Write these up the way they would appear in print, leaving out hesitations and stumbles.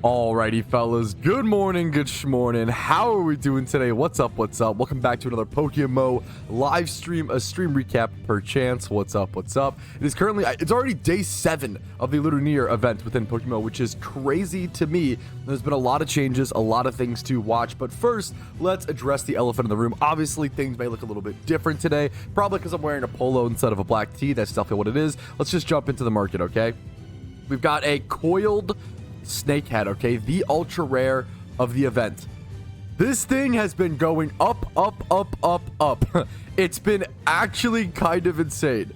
Alrighty, fellas. Good morning, good schmorning. How are we doing today? What's up? What's up? Welcome back to another PokeMMO live stream, a stream recap per chance. What's up? What's up? It is currently, it's already day 7 of the LNY event within PokeMMO, which is crazy to me. There's been a lot of changes, a lot of things to watch. But first, let's address the elephant in the room. Obviously, things may look a little bit different today, probably because I'm wearing a polo instead of a black tee. That's definitely what it is. Let's just jump into the market, okay? We've got a coiled snakehead, okay, the ultra rare of the event. This thing has been going up. It's been actually kind of insane,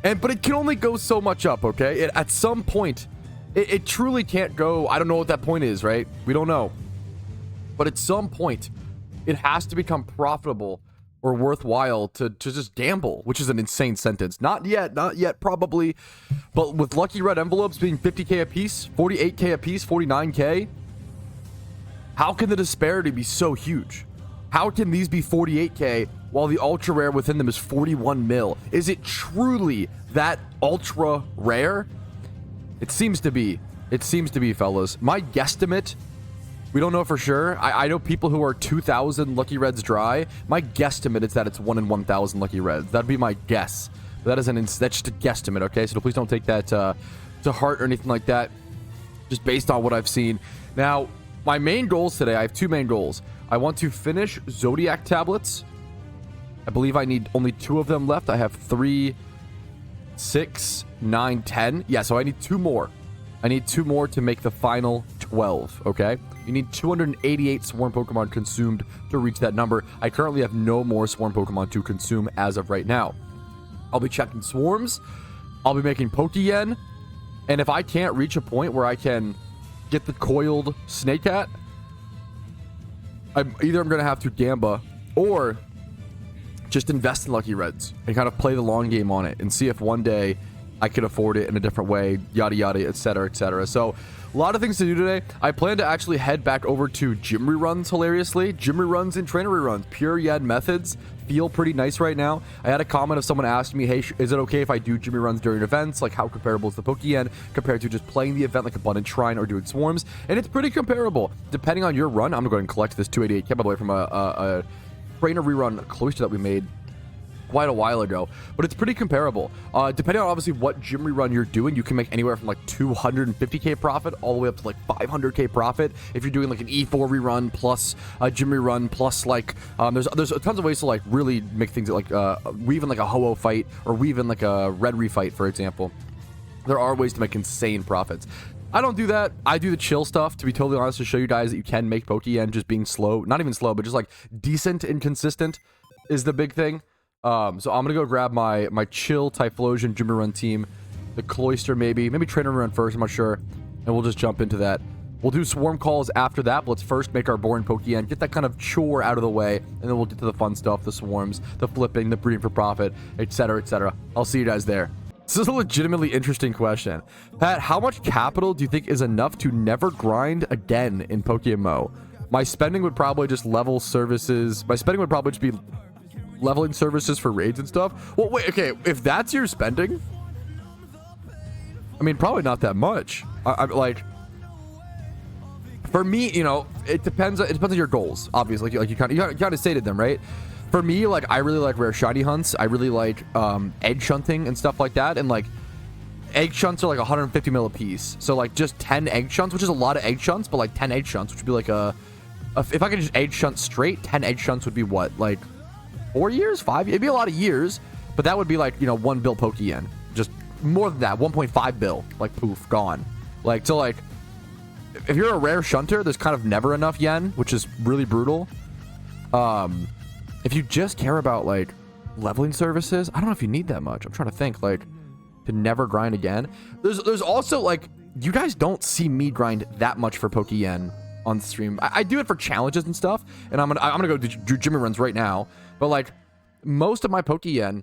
but it can only go so much up, okay? At some point it truly can't go. I don't know what that point is, right? We don't know, but at some point it has to become profitable or worthwhile to just gamble, which is an insane sentence. Not yet, probably. But with lucky red envelopes being 50k a piece, 48k a piece, 49k, how can the disparity be so huge? How can these be 48k while the ultra rare within them is 41 mil? Is it truly that ultra rare? It seems to be. It seems to be, fellas. My guesstimate, we don't know for sure. I know people who are 2,000 lucky reds dry. My guesstimate is that it's 1 in 1,000 lucky reds. That'd be my guess. But that's just a guesstimate, okay? So please don't take that to heart or anything like that. Just based on what I've seen. Now, my main goals today, I have 2 main goals. I want to finish Zodiac tablets. I believe I need only 2 of them left. I have 3, 6, 9, 10. Yeah, so I need 2 more. I need 2 more to make the final 12, okay? You need 288 swarm Pokemon consumed to reach that number. I currently have no more swarm Pokemon to consume as of right now. I'll be checking swarms. I'll be making Pokeyen. And if I can't reach a point where I can get the coiled Snakecat, I'm going to have to Gamba or just invest in Lucky Reds and kind of play the long game on it and see if one day I could afford it in a different way, yada yada, etc, etc. So a lot of things to do today. I plan to actually head back over to gym reruns, hilariously. Gym reruns and trainer reruns. Pure Yen methods feel pretty nice right now. I had a comment of someone asked me, hey, is it okay if I do gym reruns during events? Like, how comparable is the Pokeyen compared to just playing the event like Abundant Shrine or doing swarms? And it's pretty comparable. Depending on your run, I'm going to go ahead and collect this 288k, by the way, from a trainer rerun cloister that we made quite a while ago, but it's pretty comparable. Depending on obviously what gym rerun you're doing, you can make anywhere from like 250k profit all the way up to like 500k profit if you're doing like an E4 rerun plus a gym rerun plus like there's tons of ways to like really make things like weave in like a Ho-Oh fight or weave in like a red refight, for example. There are ways to make insane profits. I don't do that. I do the chill stuff, to be totally honest, to show you guys that you can make Pokeyen just being slow, not even slow, but just like decent and consistent is the big thing. So I'm gonna go grab my chill Typhlosion gym run team, the cloister maybe trainer run first, I'm not sure, and we'll just jump into that. We'll do swarm calls after that, but let's first make our boring Pokeyen, get that kind of chore out of the way, and then we'll get to the fun stuff, the swarms, the flipping, the breeding for profit, etc, etc. I'll see you guys there. This is a legitimately interesting question. Pat, how much capital do you think is enough to never grind again in PokeMMO? My spending would probably just level services. My spending would probably just be leveling services for raids and stuff. Well, wait, okay, if that's your spending, I mean, probably not that much. I'm like, for me, you know, it depends on your goals, obviously. Like you kind of stated them, right? For me, like, I really like rare shiny hunts. I really like egg shunting and stuff like that. And like egg shunts are like 150 mil a piece, so like just 10 egg shunts, which is a lot of egg shunts, but like 10 egg shunts, which would be like if I could just egg shunt straight, 10 egg shunts would be what, like 4 years, 5 years? It'd be a lot of years, but that would be like, you know, 1 bill Pokeyen. Just more than that, 1.5 bill. Like, poof, gone. Like, so like, if you're a rare shunter, there's kind of never enough yen, which is really brutal. If you just care about like leveling services, I don't know if you need that much. I'm trying to think, like, to never grind again. There's also like, you guys don't see me grind that much for Pokeyen on the stream. I do it for challenges and stuff, and I'm gonna go do gym runs right now. But like most of my Pokeyen,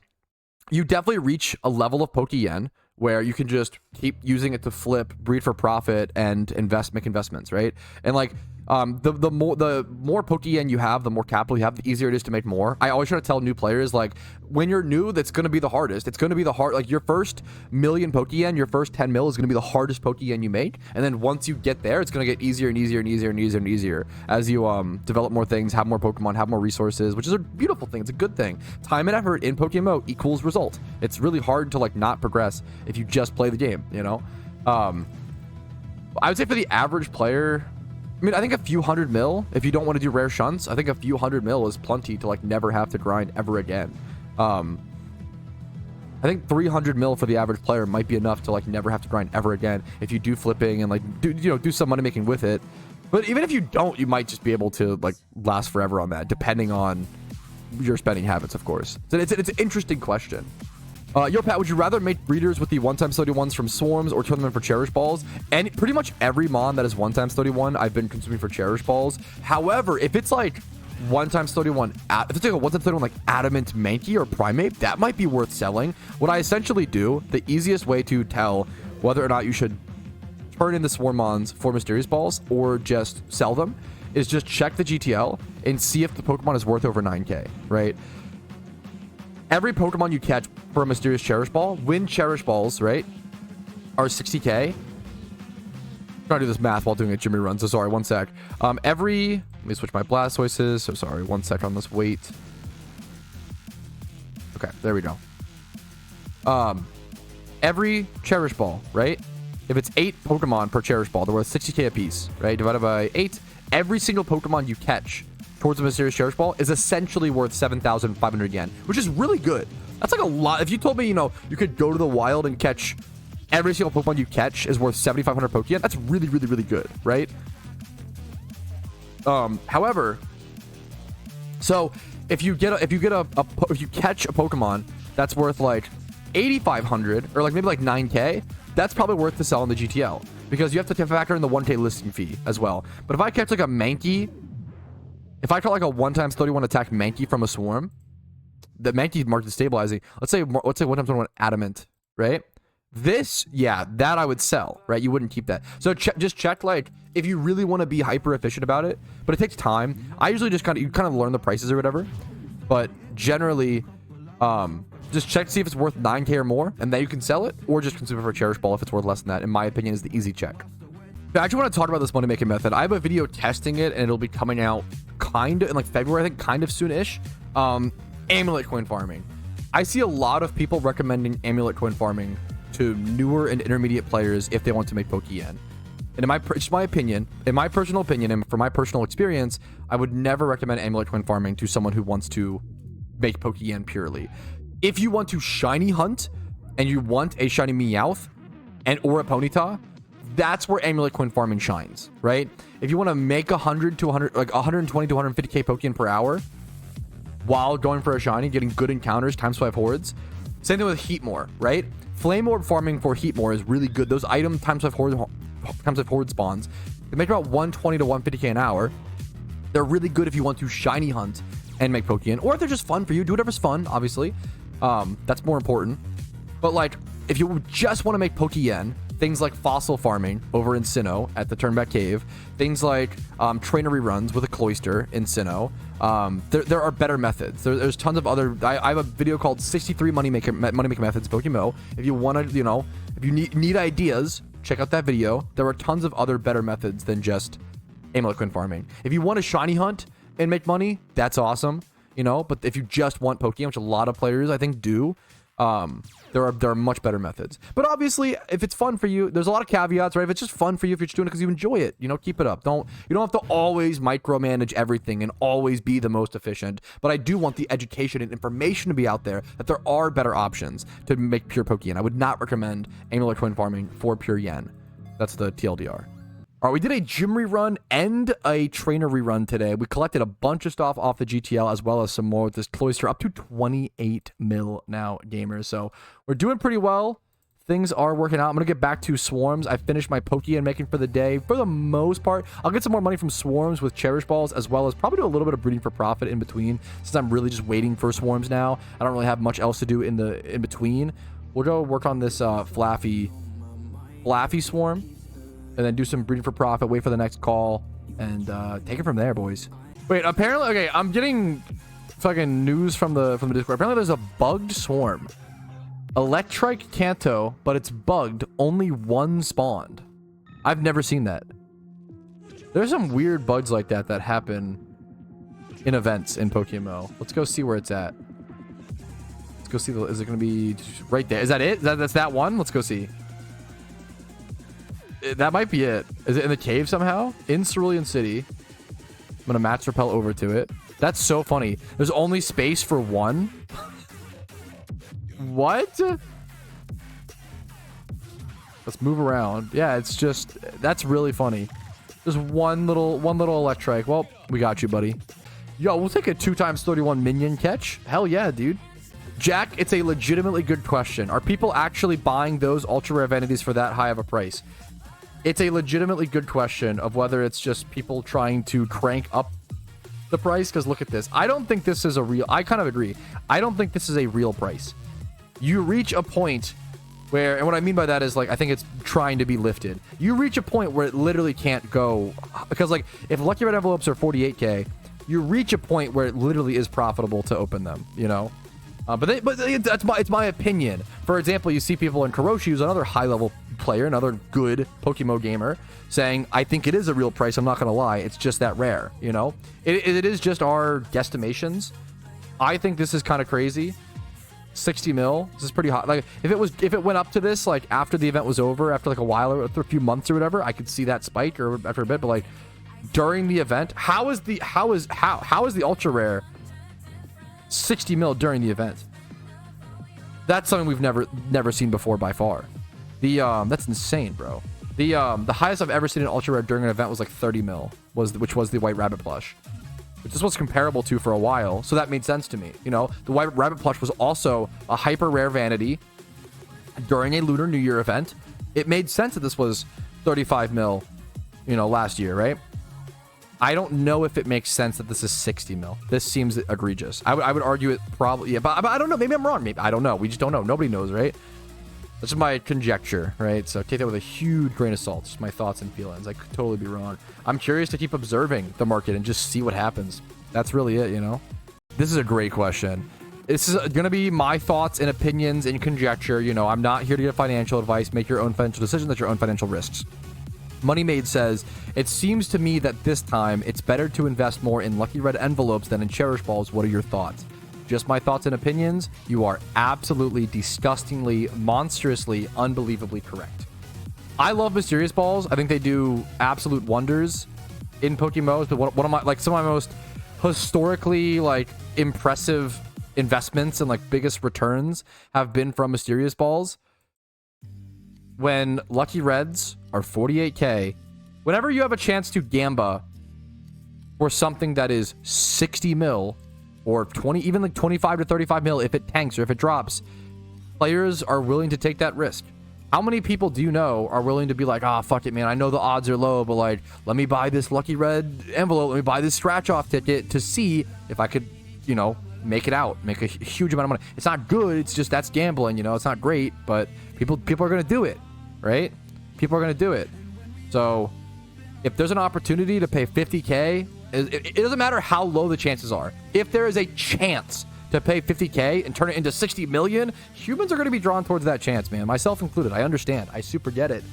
you definitely reach a level of Pokeyen where you can just keep using it to flip, breed for profit, and make investments, right? And like The more Pokeyen you have, the more capital you have, the easier it is to make more. I always try to tell new players, like, when you're new, that's going to be the hardest. It's going to be the hard, like, your first million Pokeyen, your first 10 mil is going to be the hardest Pokeyen you make. And then once you get there, it's going to get easier and easier and easier and easier and easier as you develop more things, have more Pokemon, have more resources, which is a beautiful thing. It's a good thing. Time and effort in PokeMMO equals result. It's really hard to, like, not progress if you just play the game, you know? I would say for the average player, I mean, I think a few hundred mil, if you don't want to do rare shunts, I think a few hundred mil is plenty to, like, never have to grind ever again. I think 300 mil for the average player might be enough to, like, never have to grind ever again if you do flipping and, like, do some money making with it. But even if you don't, you might just be able to, like, last forever on that, depending on your spending habits, of course. So it's an interesting question. Yo, Pat, would you rather make breeders with the 1x31s from Swarms or turn them in for Cherish Balls? And pretty much every mon that is 1x31, I've been consuming for Cherish Balls. However, if it's like 1x31, if it's like a 1x31 like Adamant Mankey or Primate, that might be worth selling. What I essentially do, the easiest way to tell whether or not you should turn in the Swarm mons for Mysterious Balls or just sell them, is just check the GTL and see if the Pokemon is worth over 9k, right? Every Pokemon you catch for a Mysterious Cherish Ball, when Cherish Balls, right, are 60k. I'm trying to do this math while doing a Jimmy run, so sorry, one sec. Let me switch my Blastoises, so sorry, one sec on this wait. Okay, there we go. Every Cherish Ball, right? If it's 8 Pokemon per Cherish Ball, they're worth 60k apiece, right? Divided by 8, every single Pokemon you catch towards a Mysterious Cherish Ball is essentially worth 7,500 yen, which is really good. That's like a lot. If you told me, you know, you could go to the wild and catch every single Pokemon you catch is worth 7,500 Pokeyen, that's really, really, really good, right? However, so if you catch a Pokemon that's worth like 8,500 or like maybe like 9k, that's probably worth to sell in the GTL because you have to factor in the 1k listing fee as well. But if I catch like a Mankey, if I caught like a 1x31 attack Mankey from a Swarm, the Mankey marked as stabilizing. Let's say 1x31 Adamant, right? This, yeah, that I would sell, right? You wouldn't keep that. So just check, like, if you really want to be hyper efficient about it, but it takes time. I usually just kind of learn the prices or whatever, but generally, just check to see if it's worth 9k or more, and then you can sell it, or just consume it for a Cherish Ball if it's worth less than that. In my opinion, is the easy check. I actually want to talk about this money making method. I have a video testing it, and it'll be coming out kind of in like February, I think, kind of soon-ish. Amulet coin farming. I see a lot of people recommending amulet coin farming to newer and intermediate players if they want to make Pokeyen. And in my personal opinion, and from my personal experience, I would never recommend amulet coin farming to someone who wants to make Pokeyen purely. If you want to shiny hunt and you want a shiny Meowth or a Ponyta, that's where amulet coin farming shines, right? If you want to make 100 to 100, like 120 to 150k Pokeyen per hour while going for a shiny, getting good encounters, ×5 hordes. Same thing with Heatmore, right? Flame Orb farming for Heatmore is really good. Those item ×5 horde spawns, they make about 120 to 150k an hour. They're really good if you want to shiny hunt and make Pokeyen, or if they're just fun for you. Do whatever's fun, obviously. That's more important. But like, if you just want to make Pokeyen, things like fossil farming over in Sinnoh at the Turnback Cave, things like trainer reruns with a Cloyster in Sinnoh. There are better methods. There's tons of other. I have a video called 63 money making methods PokeMMO. If you want to, you know, if you need ideas, check out that video. There are tons of other better methods than just amulet coin farming. If you want to shiny hunt and make money, that's awesome, you know. But if you just want Pokeyen, which a lot of players I think do, there are much better methods. But obviously, if it's fun for you, there's a lot of caveats, right? If it's just fun for you, if you're just doing it because you enjoy it, you know, keep it up. You don't have to always micromanage everything and always be the most efficient. But I do want the education and information to be out there that there are better options to make pure Pokeyen. I would not recommend amulet coin farming for pure yen. That's the TLDR. All right, we did a gym rerun and a trainer rerun today. We collected a bunch of stuff off the GTL as well as some more with this Cloyster, up to 28 mil now, gamers. So we're doing pretty well. Things are working out. I'm going to get back to Swarms. I finished my Pokeyen making for the day for the most part. I'll get some more money from Swarms with Cherish Balls, as well as probably do a little bit of breeding for profit in between, since I'm really just waiting for Swarms now. I don't really have much else to do in between. We'll go work on this Flaffy Swarm, and then do some breeding for profit, wait for the next call, and take it from there, boys. Wait, apparently, okay, I'm getting fucking news from the Discord. Apparently there's a bugged swarm. Electrike Kanto, but it's bugged. Only one spawned. I've never seen that. There's some weird bugs like that that happen in events in PokeMMO. Let's go see where it's at. Let's go see. Is it going to be right there? Is that it? That's that one? Let's go see. That might be it. Is it in the cave somehow? In Cerulean City. I'm going to Master Repel over to it. That's so funny. There's only space for one? What? Let's move around. Yeah, it's just... That's really funny. There's one little Electrike. Well, we got you, buddy. Yo, we'll take a 2x31 minion catch. Hell yeah, dude. Jack, it's a legitimately good question. Are people actually buying those ultra rare vanities for that high of a price? It's a legitimately good question of whether it's just people trying to crank up the price. Because look at this. I don't think this is a real... I kind of agree. I don't think this is a real price. You reach a point where... And what I mean by that is, like, I think it's trying to be lifted. You reach a point where it literally can't go... Because, like, if Lucky Red envelopes are 48k, you reach a point where it literally is profitable to open them, you know? It's my opinion. For example, you see people in Cherish, who's another high-level player, another good PokeMMO gamer, saying, I think it is a real price, I'm not going to lie, it's just that rare, you know? It is just our guesstimations. I think this is kind of crazy. 60 mil, this is pretty hot. Like, if it went up to this, like, after the event was over, after, like, a while, or after a few months or whatever, I could see that spike, or after a bit, but, like, during the event, how is the ultra rare 60 mil during the event? That's something we've never seen before by far. That's insane, bro. The highest I've ever seen an ultra rare during an event was like 30 mil, which was the White Rabbit plush, which this was comparable to for a while, so that made sense to me. You know, the White Rabbit plush was also a hyper rare vanity during a Lunar New Year event. It made sense that this was 35 mil, you know, last year, right? I don't know if it makes sense that this is 60 mil. This seems egregious. I would argue it probably, yeah, but I don't know. Maybe I'm wrong. Maybe I don't know. We just don't know. Nobody knows, right? That's just my conjecture, right? So take that with a huge grain of salt. Just my thoughts and feelings. I could totally be wrong. I'm curious to keep observing the market and just see what happens. That's really it, you know? This is a great question. This is going to be my thoughts and opinions and conjecture. You know, I'm not here to give financial advice. Make your own financial decisions at your own financial risks. Moneymade says, it seems to me that this time it's better to invest more in Lucky Red envelopes than in Cherish balls. What are your thoughts? Just my thoughts and opinions. You are absolutely, disgustingly, monstrously, unbelievably correct. I love mysterious balls. I think they do absolute wonders in PokeMMO. But one of my, like, some of my most historically, like, impressive investments and, like, biggest returns have been from mysterious balls. When Lucky Reds are 48k, whenever you have a chance to gamba for something that is 60 mil or 20, even like 25 to 35 mil, if it tanks or if it drops, players are willing to take that risk. How many people do you know are willing to be like, ah, fuck it, man, I know the odds are low, but, like, let me buy this Lucky Red envelope, let me buy this scratch off ticket to see if I could, you know, make it out, make a huge amount of money. It's not good, it's just, that's gambling, you know, it's not great, but people are going to do it, right? People are going to do it. So if there's an opportunity to pay 50k, it doesn't matter how low the chances are. If there is a chance to pay 50k and turn it into 60 million, humans are going to be drawn towards that chance, man. Myself included. I understand. I super get it.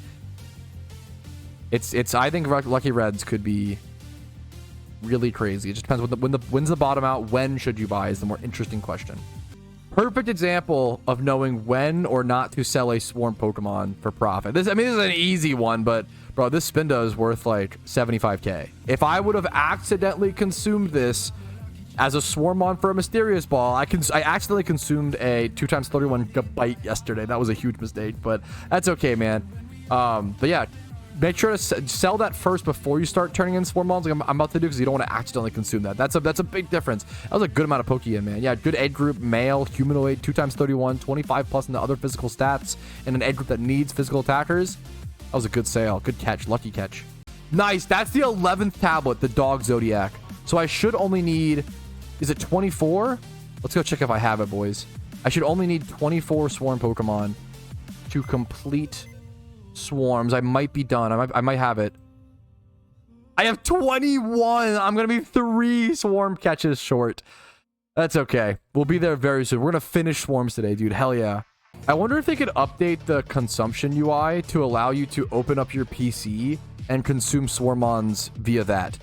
It's. I think Lucky Reds could be really crazy. It just depends when's the bottom out. When should you buy is the more interesting question. Perfect example of knowing when or not to sell a swarm Pokemon for profit. This is an easy one, but bro, this Spinda is worth like 75k. If I would have accidentally consumed this as a Swarmon for a Mysterious Ball, I accidentally consumed a 2x31 bite yesterday. That was a huge mistake, but that's okay, man. But yeah, make sure to sell that first before you start turning in Swarmons, like I'm about to do, because you don't want to accidentally consume that. That's a big difference. That was a good amount of Pokeyen, man. Yeah, good egg group, male, humanoid, 2x31, 25 plus into other physical stats, and an egg group that needs physical attackers. That was a good sale. Good catch. Lucky catch. Nice. That's the 11th tablet, the Dog Zodiac. So I should only need... Is it 24? Let's go check if I have it, boys. I should only need 24 Swarm Pokemon to complete Swarms. I might be done. I might have it. I have 21. I'm going to be 3 swarm catches short. That's okay. We'll be there very soon. We're going to finish swarms today, dude. Hell yeah. I wonder if they could update the consumption UI to allow you to open up your PC and consume Swarmons via that.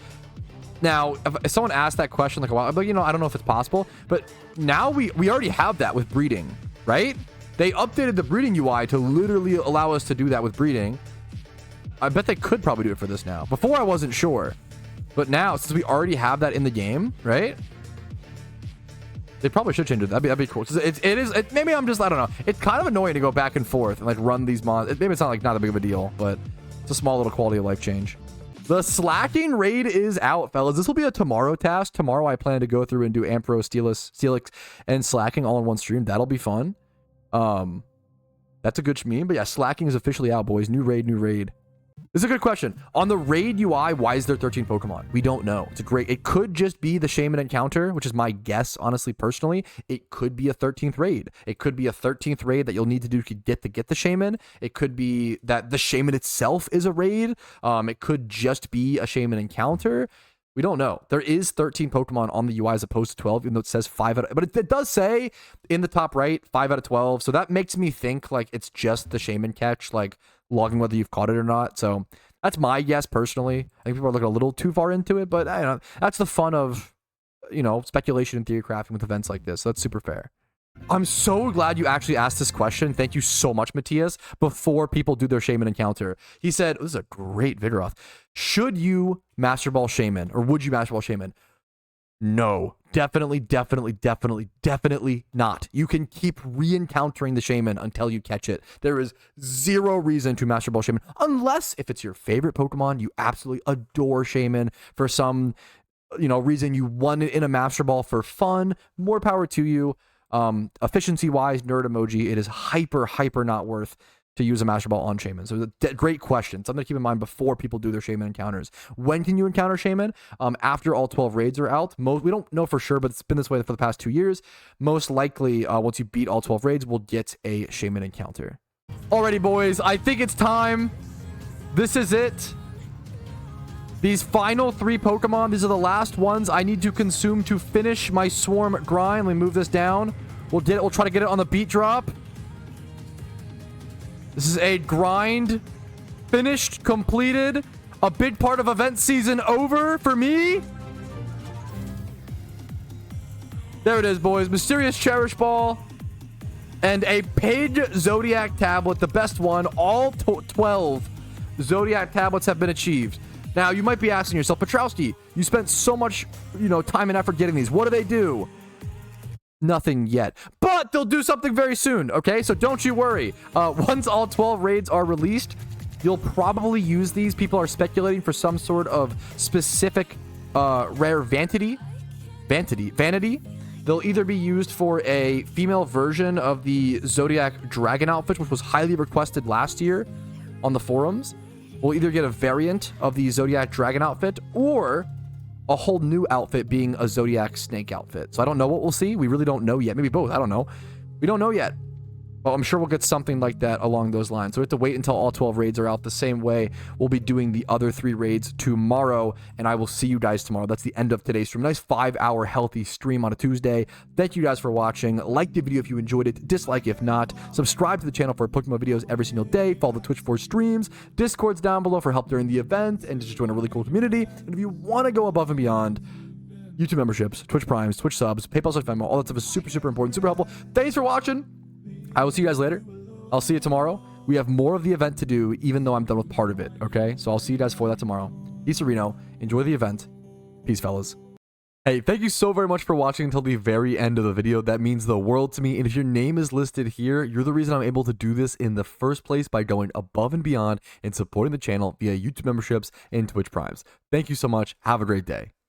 Now, if someone asked that question like a while, but you know, I don't know if it's possible, but now we already have that with breeding, right? They updated the breeding UI to literally allow us to do that with breeding. I bet they could probably do it for this now. Before I wasn't sure, but now since we already have that in the game, right? They probably should change it. That'd be cool. Maybe I'm just, I don't know. It's kind of annoying to go back and forth and like run these mods. Maybe it's not like not that big of a deal, but it's a small little quality of life change. The slacking raid is out, fellas. This will be a tomorrow task. Tomorrow I plan to go through and do Ampro, Steelix, and slacking all in one stream. That'll be fun. That's a good meme. But yeah, slacking is officially out, boys. New raid, new raid. This is a good question. On the raid UI, why is there 13 Pokemon? We don't know. It's a great... It could just be the Shaymin encounter, which is my guess, honestly, personally. It could be a 13th raid. It could be a 13th raid that you'll need to do to get the Shaymin. It could be that the Shaymin itself is a raid. It could just be a Shaymin encounter. We don't know. There is 13 Pokemon on the UI as opposed to 12, even though it says 5 out of... But it does say in the top right, 5 out of 12. So that makes me think like it's just the Shaymin catch, like logging whether you've caught it or not. So that's my guess personally. I think people are looking a little too far into it, but I don't know. That's the fun of, you know, speculation and theory crafting with events like this. So that's super fair. I'm so glad you actually asked this question. Thank you so much, Matthias. Before people do their Shaymin encounter, he said, this is a great Vigoroth. Should you Master Ball Shaymin, or would you Master Ball Shaymin? No, definitely not. You can keep re-encountering the Shaymin until you catch it. There is zero reason to Master Ball Shaymin, unless if it's your favorite Pokemon, you absolutely adore Shaymin for some, you know, reason you won it in a Master Ball for fun. More power to you. Efficiency wise, nerd emoji, it is hyper not worth to use a Master Ball on Shaymin. So it's a great question. Something to keep in mind before people do their Shaymin encounters. When can you encounter Shaymin? After all 12 raids are out. We don't know for sure, but it's been this way for the past 2 years. Most likely, once you beat all 12 raids, we'll get a Shaymin encounter. Alrighty, boys, I think it's time. This is it. These final 3 Pokemon, these are the last ones I need to consume to finish my swarm grind. Let me move this down. We'll try to get it on the beat drop. This is a grind. Finished, completed. A big part of event season over for me. There it is, boys. Mysterious Cherish Ball. And a Page Zodiac Tablet, the best one. All 12 Zodiac Tablets have been achieved. Now, you might be asking yourself, Patrouski, you spent so much, you know, time and effort getting these. What do they do? Nothing yet. But they'll do something very soon, okay? So don't you worry. Once all 12 raids are released, you'll probably use these. People are speculating for some sort of specific rare vanity. They'll either be used for a female version of the Zodiac Dragon outfit, which was highly requested last year on the forums. We'll either get a variant of the Zodiac Dragon outfit or a whole new outfit being a Zodiac Snake outfit. So I don't know what we'll see. We really don't know yet. Maybe both. I don't know. We don't know yet. But I'm sure we'll get something like that along those lines. So we have to wait until all 12 raids are out. The same way we'll be doing the other 3 raids tomorrow. And I will see you guys tomorrow. That's the end of today's stream. Nice 5-hour healthy stream on a Tuesday. Thank you guys for watching. Like the video if you enjoyed it. Dislike if not. Subscribe to the channel for PokeMMO videos every single day. Follow the Twitch for streams. Discord's down below for help during the event. And just join a really cool community. And if you want to go above and beyond, YouTube memberships, Twitch Primes, Twitch subs, PayPal, Venmo, all that stuff is super important, super helpful. Thanks for watching. I will see you guys later. I'll see you tomorrow. We have more of the event to do, even though I'm done with part of it, okay? So I'll see you guys for that tomorrow. Peace, Reno. Enjoy the event. Peace, fellas. Hey, thank you so very much for watching until the very end of the video. That means the world to me. And if your name is listed here, you're the reason I'm able to do this in the first place by going above and beyond and supporting the channel via YouTube memberships and Twitch Primes. Thank you so much. Have a great day.